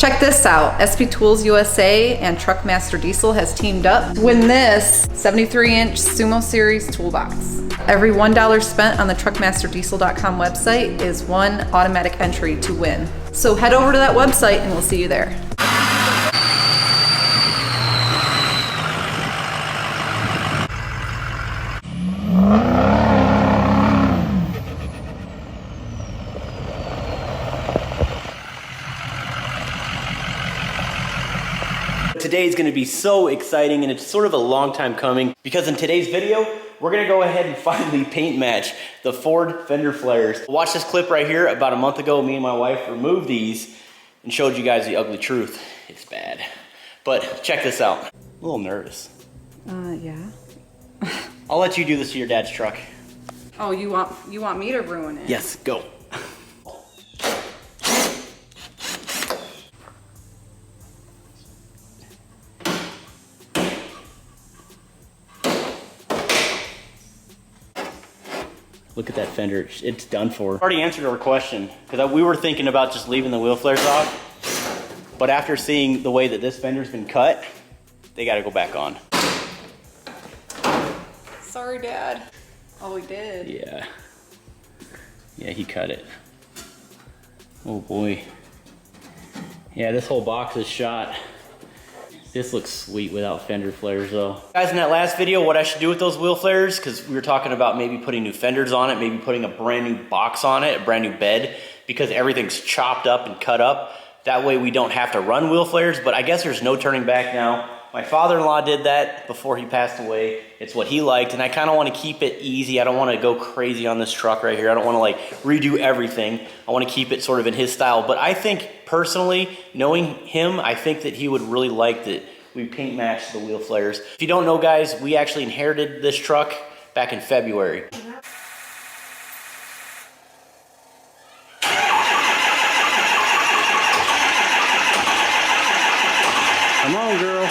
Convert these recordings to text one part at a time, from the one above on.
Check this out, SP Tools USA and Truckmaster Diesel has teamed up to win this 73-inch Sumo Series toolbox. Every $1 spent on the truckmasterdiesel.com website is one automatic entry to win. So head over to that website and we'll see you there. Today is going to be so exciting, and it's sort of a long time coming, because in today's video we're going to go ahead and finally paint match the Ford fender flares. Watch this clip right here. About a month ago, me and my wife removed these and showed you guys the ugly truth. It's bad, but check this out. I'm a little nervous. Yeah. I'll let you do this to your dad's truck. Oh, you want me to ruin it? Yes, go. Look at that fender, it's done for. Already answered our question, because we were thinking about just leaving the wheel flares off, but after seeing the way that this fender's been cut, they gotta go back on. Sorry, Dad. Oh, he did? Yeah. Yeah, he cut it. Oh boy. Yeah, this whole box is shot. This looks sweet without fender flares though. Guys, in that last video, what I should do with those wheel flares, because we were talking about maybe putting new fenders on it, maybe putting a brand new box on it, a brand new bed, because everything's chopped up and cut up. That way we don't have to run wheel flares, but I guess there's no turning back now. My father-in-law did that before he passed away. It's what he liked, and I kind of want to keep it easy. I don't want to go crazy on this truck right here. I don't want to like redo everything. I want to keep it sort of in his style, but I think personally, knowing him, I think that he would really like that we paint match the wheel flares. If you don't know, guys, we actually inherited this truck back in February. Come on, girl.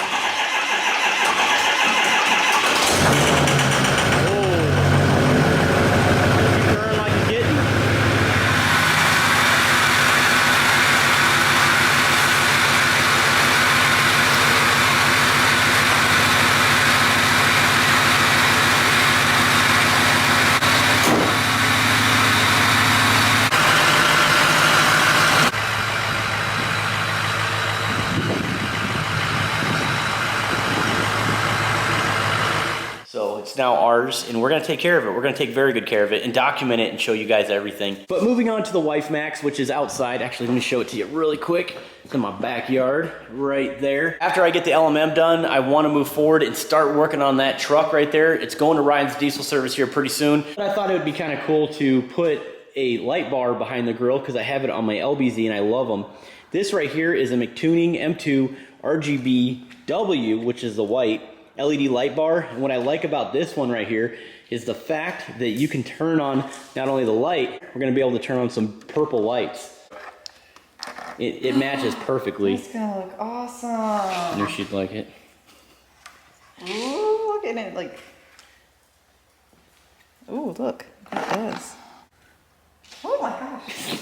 It's now ours, and we're gonna take care of it. We're gonna take very good care of it and document it and show you guys everything. But moving on to the Wife Max, which is outside. Actually, let me show it to you really quick. It's in my backyard right there. After I get the LMM done, I wanna move forward and start working on that truck right there. It's going to Ryan's diesel service here pretty soon. But I thought it would be kind of cool to put a light bar behind the grill because I have it on my LBZ and I love them. This right here is a McTuning M2 RGB-W, which is the white LED light bar. And what I like about this one right here is the fact that you can turn on not only the light, we're going to be able to turn on some purple lights. It matches perfectly. It's gonna look awesome. I knew she'd like it. Ooh, look at it, like. Ooh, look, it does. Oh my gosh.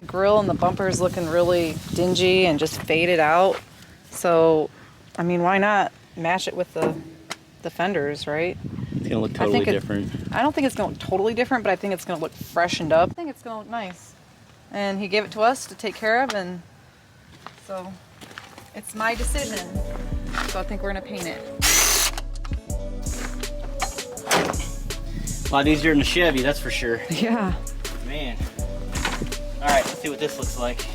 Grill and the bumper is looking really dingy and just faded out. So, I mean, why not match it with the fenders, right? It's gonna look totally different. I don't think it's gonna look totally different, but I think it's gonna look freshened up. I think it's gonna look nice. And he gave it to us to take care of, and so it's my decision. So I think we're gonna paint it. A lot easier than a Chevy, that's for sure. Yeah. Man. All right, let's see what this looks like.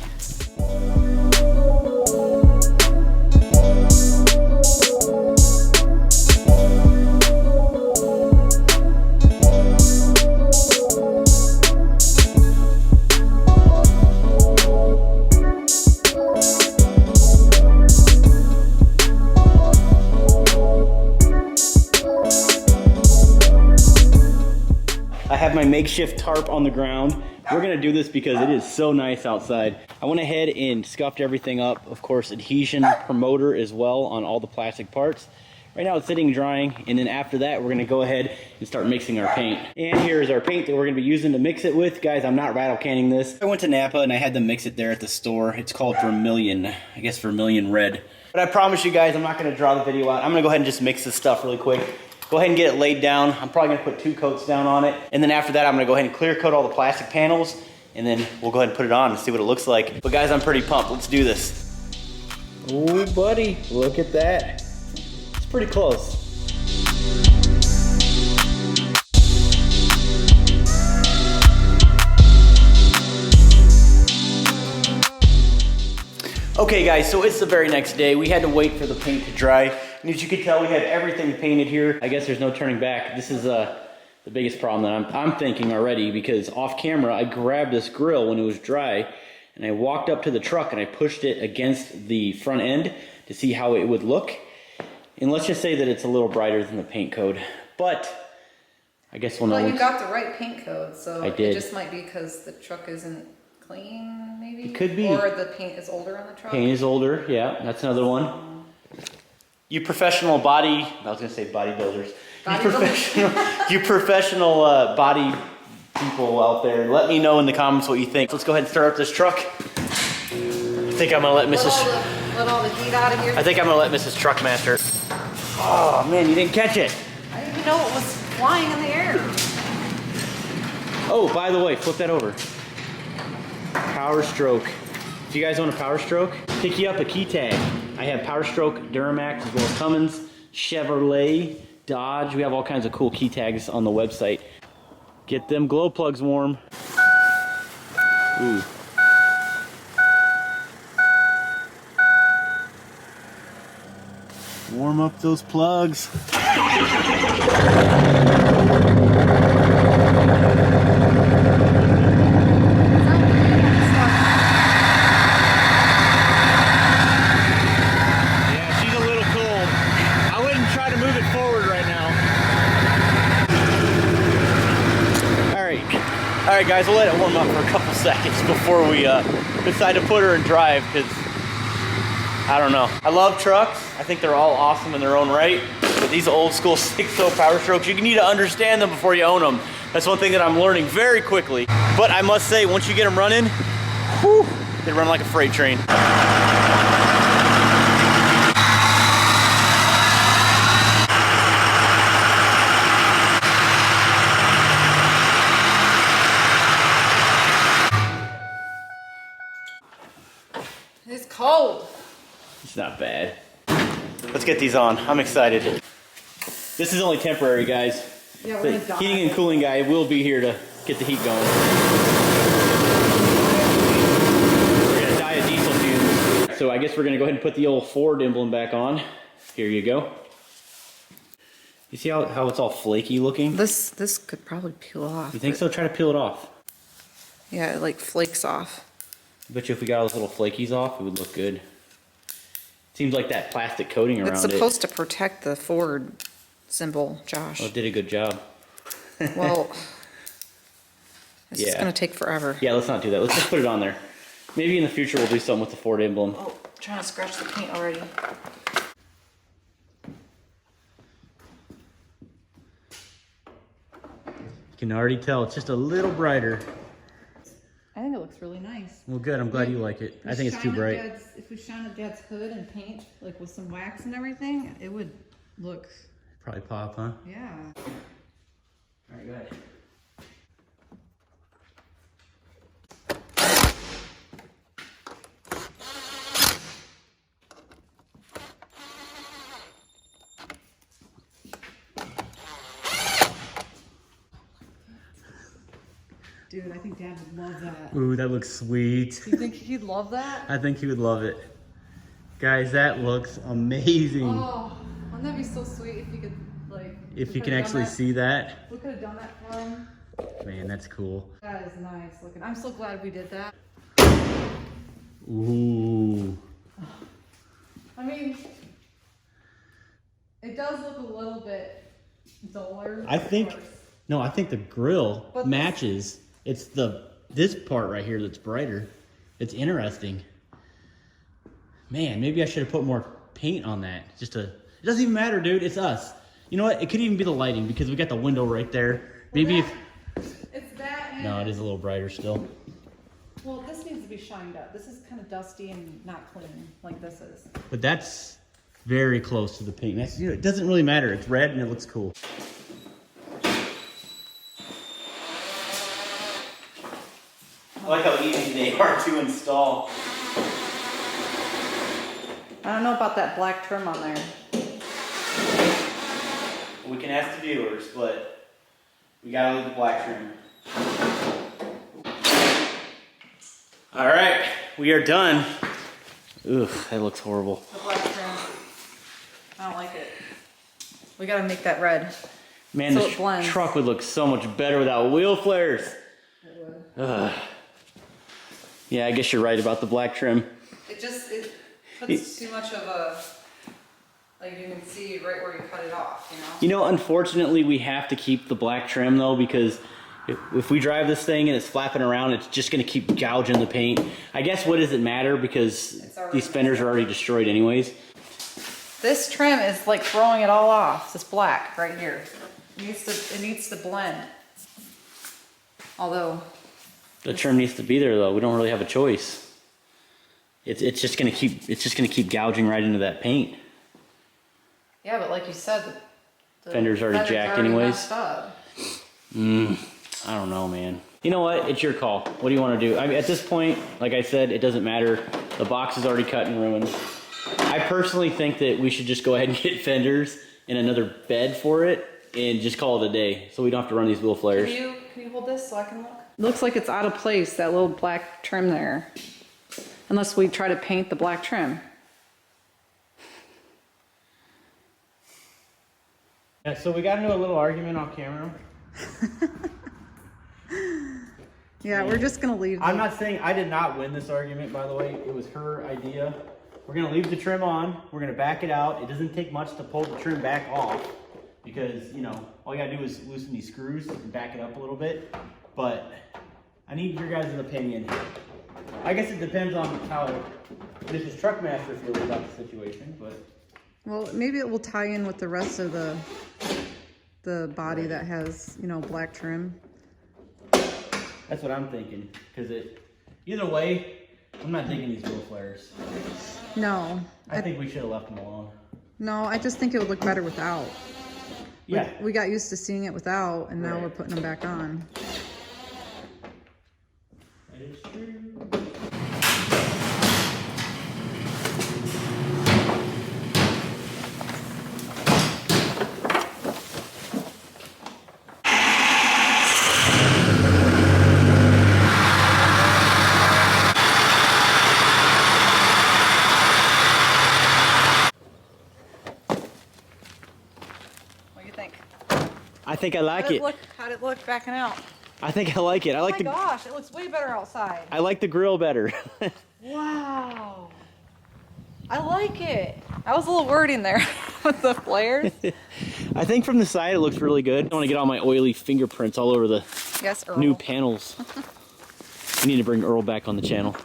I have my makeshift tarp on the ground. We're gonna do this because it is so nice outside. I went ahead and scuffed everything up. Of course, adhesion promoter as well on all the plastic parts. Right now it's sitting drying, and then after that we're gonna go ahead and start mixing our paint. And here's our paint that we're gonna be using to mix it with. Guys, I'm not rattle canning this. I went to Napa and I had them mix it there at the store. It's called Vermilion, I guess Vermilion Red. But I promise you guys, I'm not gonna draw the video out. I'm gonna go ahead and just mix this stuff really quick. Go ahead and get it laid down. I'm probably gonna put 2 coats down on it. And then after that, I'm gonna go ahead and clear coat all the plastic panels, and then we'll go ahead and put it on and see what it looks like. But guys, I'm pretty pumped. Let's do this. Oh, buddy, look at that. It's pretty close. Okay guys, so it's the very next day. We had to wait for the paint to dry. And as you can tell, we had everything painted here. I guess there's no turning back. This is the biggest problem that I'm thinking already, because off camera, I grabbed this grill when it was dry and I walked up to the truck and I pushed it against the front end to see how it would look. And let's just say that it's a little brighter than the paint code, but I guess we'll know. Well, you got the right paint code, so I did. It just might be because the truck isn't clean, maybe? It could be. Or the paint is older on the truck. Paint is older, yeah, that's another one. You professional body, I was gonna say bodybuilders. You professional body people out there, let me know in the comments what you think. Let's go ahead and start up this truck. I think I'm gonna let Let all the heat out of here. I think I'm gonna let Mrs. Truckmaster. Oh man, you didn't catch it. I didn't even know it was flying in the air. Oh, by the way, flip that over. Powerstroke. If you guys want a Powerstroke, pick you up a key tag. I have Powerstroke, Duramax, as well as Cummins, Chevrolet, Dodge. We have all kinds of cool key tags on the website. Get them glow plugs warm. Ooh. Warm up those plugs. All right, guys, we'll let it warm up for a couple seconds before we decide to put her in drive, because I don't know. I love trucks. I think they're all awesome in their own right, but these old school 6-0 Powerstrokes, you need to understand them before you own them. That's one thing that I'm learning very quickly. But I must say, once you get them running, whew, they run like a freight train. It's cold. It's not bad. Let's get these on. I'm excited. This is only temporary, guys. Yeah, we're gonna die. Heating and cooling guy will be here to get the heat going. We're gonna dye a diesel fume. So I guess we're gonna go ahead and put the old Ford emblem back on. Here you go. You see how it's all flaky looking? This could probably peel off. You think so? Try to peel it off. Yeah, it like flakes off. I bet you if we got those little flakies off, it would look good. Seems like that plastic coating around it. It's supposed to protect the Ford symbol, Josh. Oh, it did a good job. Well, it's just Yeah. gonna take forever. Yeah, let's not do that. Let's just put it on there. Maybe in the future we'll do something with the Ford emblem. Oh, trying to scratch the paint already. You can already tell it's just a little brighter. I think it looks really nice. Well, good. I'm glad you like it. I think it's too bright. If we shine at Dad's hood and paint, like with some wax and everything, it would look. Probably pop, huh? Yeah. All right, go ahead. Dude, I think Dad would love that. Ooh, that looks sweet. Do you think he'd love that? I think he would love it. Guys, that looks amazing. Oh, wouldn't that be so sweet if you could, like... If you can actually see that. We could have done that for him. Man, that's cool. That is nice looking. I'm so glad we did that. Ooh. I mean, it does look a little bit duller. I think the grill matches. It's this part right here that's brighter. It's interesting. Man, maybe I should have put more paint on that. It's It doesn't even matter, dude. It's us. You know what? It could even be the lighting because we got the window right there. Maybe if... It's that and... No, it is a little brighter still. Well, this needs to be shined up. This is kind of dusty and not clean like this is. But that's very close to the paint. That's, you know, it doesn't really matter. It's red and it looks cool. I like how easy they are to install. I don't know about that black trim on there. We can ask the viewers, but we gotta leave the black trim. All right, we are done. Ugh, that looks horrible. The black trim. I don't like it. We gotta make that red. Man, so this truck would look so much better without wheel flares. It would. Ugh. Yeah, I guess you're right about the black trim. It puts too much of a, like you can see right where you cut it off, you know? You know, unfortunately, we have to keep the black trim though, because if we drive this thing and it's flapping around, it's just gonna keep gouging the paint. I guess what does it matter, because these fenders are already destroyed anyways. This trim is like throwing it all off, this black right here. It needs to blend. Although... The trim needs to be there though. We don't really have a choice. It's just gonna keep gouging right into that paint. Yeah, but like you said, the fender's already jacked anyways. I don't know, man. You know what? It's your call. What do you want to do? I mean, at this point, like I said, it doesn't matter. The box is already cut and ruined. I personally think that we should just go ahead and get fenders and another bed for it and just call it a day, so we don't have to run these wheel flares. Can you hold this so I can look? Looks like it's out of place, that little black trim there. Unless we try to paint the black trim. Yeah, so we got into a little argument off camera. Yeah, we're just gonna leave. I'm not saying I did not win this argument, by the way. It was her idea. We're gonna leave the trim on. We're gonna back it out. It doesn't take much to pull the trim back off because, you know, all you gotta do is loosen these screws and back it up a little bit. But I need your guys' opinion. I guess it depends on how Mrs. Truckmaster feels about the situation, but... Well, maybe it will tie in with the rest of the body that has, you know, black trim. That's what I'm thinking, because either way, I'm not digging these wheel flares. No. I think we should have left them alone. No, I just think it would look better without. Yeah. We got used to seeing it without, and now we're putting them back on. That is true. I think I like it. How'd it look backing out? I think I like it. I like oh my gosh, it looks way better outside. I like the grill better. Wow. I like it. I was a little worried in there with the flares. I think from the side it looks really good. I don't want to get all my oily fingerprints all over the new panels. We need to bring Earl back on the channel.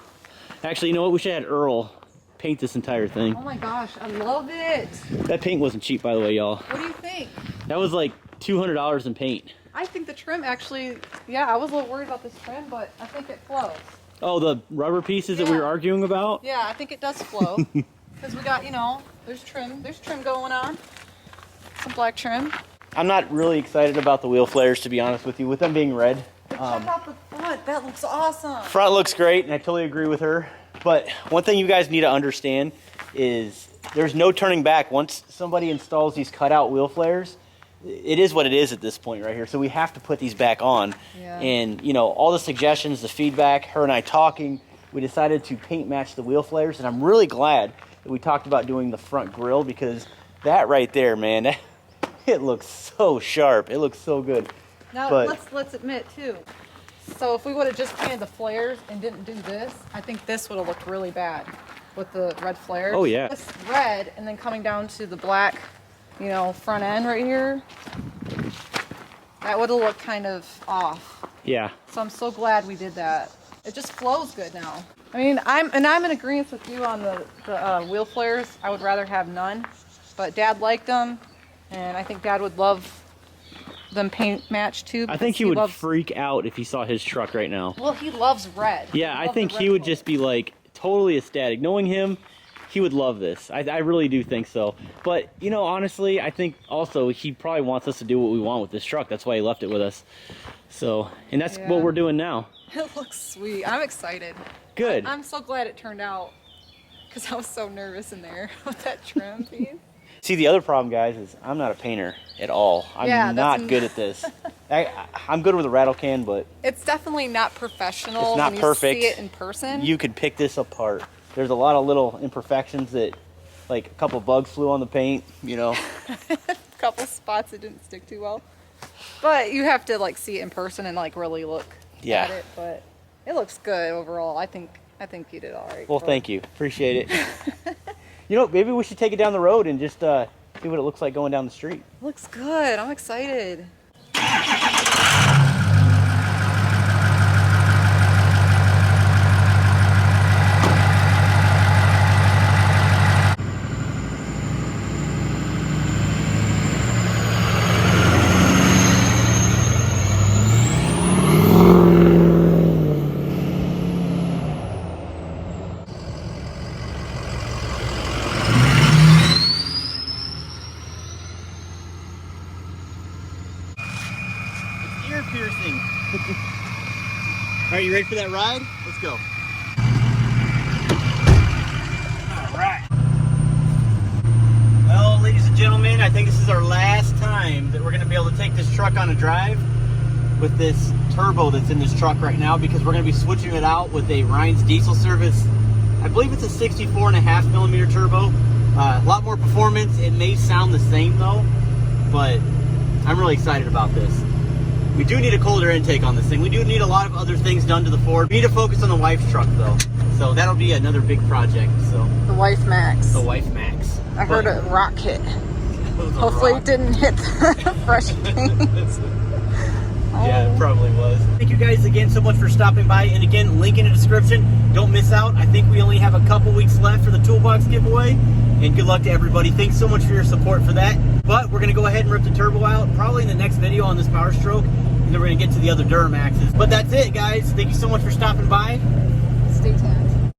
Actually, you know what? We should have had Earl paint this entire thing. Oh my gosh, I love it. That paint wasn't cheap, by the way, y'all. What do you think? That was like $200 in paint. I think the trim actually, yeah, I was a little worried about this trim, but I think it flows. Oh, the rubber pieces that we were arguing about? Yeah, I think it does flow. Because we got, you know, there's trim going on. Some black trim. I'm not really excited about the wheel flares, to be honest with you, with them being red. But check out the front, that looks awesome. Front looks great, and I totally agree with her. But one thing you guys need to understand is there's no turning back. Once somebody installs these cutout wheel flares, it is what it is at this point right here. So we have to put these back on. Yeah. And, you know, all the suggestions, the feedback, her and I talking, we decided to paint match the wheel flares. And I'm really glad that we talked about doing the front grille, because that right there, man, it looks so sharp. It looks so good. Now, let's admit, too. So if we would have just painted the flares and didn't do this, I think this would have looked really bad with the red flares. Oh, yeah. This red and then coming down to the black, you know, front end right here, that would have looked kind of off. Yeah. So I'm so glad we did that. It just flows good now. I mean, I'm in agreement with you on the wheel flares. I would rather have none, but Dad liked them, and I think Dad would love them paint match too. I think he would freak out if he saw his truck right now. Well, he loves red. Yeah, I think he would just be like totally ecstatic. Knowing him, he would love this. I really do think so. But, you know, honestly, I think also he probably wants us to do what we want with this truck. That's why he left it with us. So, and that's what we're doing now. It looks sweet. I'm excited. Good. I'm so glad it turned out, because I was so nervous in there with that trim piece. See, the other problem, guys, is I'm not a painter at all. I'm not good at this. I'm good with a rattle can, but it's definitely not professional. It's not perfect. You see it in person. You could pick this apart. There's a lot of little imperfections that, like a couple bugs flew on the paint, you know. A couple spots that didn't stick too well. But you have to like see it in person and like really look at it. But it looks good overall. I think you did all right. Well, thank you. Appreciate it. You know, maybe we should take it down the road and just see what it looks like going down the street. Looks good. I'm excited. Piercing. All right, you ready for that ride? Let's go. All right. Well, ladies and gentlemen, I think this is our last time that we're going to be able to take this truck on a drive with this turbo that's in this truck right now, because we're going to be switching it out with a Ryan's Diesel Service. I believe it's a 64.5 millimeter turbo. A lot more performance. It may sound the same though, but I'm really excited about this. We do need a colder intake on this thing. We do need a lot of other things done to the Ford. We need to focus on the wife's truck though. So that'll be another big project. So the Wife Max. The Wife Max. I heard a rock hit. Hopefully it didn't hit the fresh paint. Yeah, it probably was. Thank you guys again so much for stopping by. And again, link in the description. Don't miss out. I think we only have a couple weeks left for the Toolbox giveaway. And good luck to everybody. Thanks so much for your support for that. But we're going to go ahead and rip the turbo out probably in the next video on this Powerstroke. And then we're going to get to the other Duramaxes. But that's it, guys. Thank you so much for stopping by. Stay tuned.